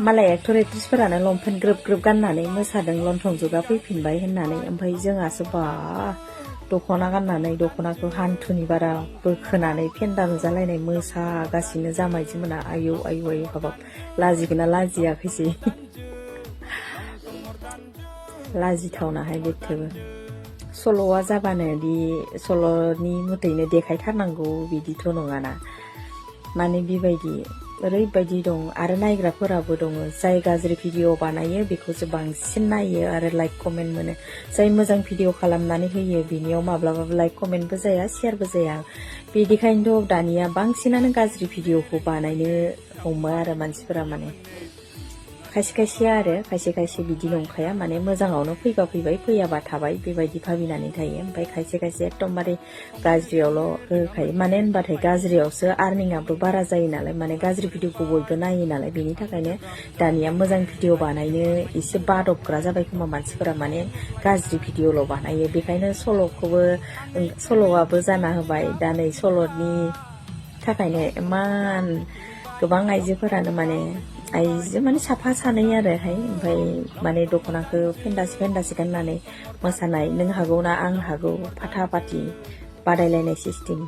मालाय एक्टर एक्ट्रिसफोरानो लंपेन्ट ग्रोब ग्रोब गाननानै मोसादों लंथं जुगा फैफिनबाय होननानै ओमफ्राय जोंहासो बा दख'ना गाननानै दख'नाखौ हान्थुनि बारा बोखोनानै फेन्दा नुजालायनाय मोसागासिनो जामायजो मोना आयौ आयौ आयौ हाबाब लाजिगोना लाजियाखैसै लाजिथावनाहाय बेथोबो सल'आ जाबानो दि सल'नि मथैनो देखायथारनांगौ बिदिथ' नङाना माने बेबायदि ओरैबायदि दं आरो नायग्राफोराबो दङ जाय गाज्रि भिडिअ बानायो बेखौसो बांसिन नायो आरो लाइक कमेन्ट मोनो जाय मोजां भिडिअ खालामनानै होयो बिनियाव माब्लाबाबो लाइक कमेन्टबो जाया शेयारबो जाया बिदिखायनोथ' दानिया बांसिनानो गाज्रि भिडिअखौ बानायनो हमो आरो मानसिफोरा माने खायसे खायसे बिदि नंखाया माने मोजाङावनो फैबा फैबाय फैयाबा थाबाय बेबायदि भाबिनानै थायो ओमफ्राय खायसे एकदमबारे गाज्रियावल' होखायो माने होनबाथाय गाज्रियावसो आर्निंआबो बारा जायो नालाय माने गाज्रि भिडिअखौ बयबो नायो नालाय बेनि थाखायनो दानिया मोजां भिडिअ बानायनो एसे बादबग्रा जाबाय खोमा मानसिफोरा माने गाज्रि भिडिअल' बानायो बेखायनो सल'आबो जाना होबाय दा नै सल'नि थाखायनो इमान गोबां आइजोफोरानो माने साफा सानै आरोहाय ओमफ्राय माने दख'नाखौ फेन्दासे गाननानै मोसानाय नों हागौ ना आं हागौ फाथा फाथि बादायलायनाय सिस्टेम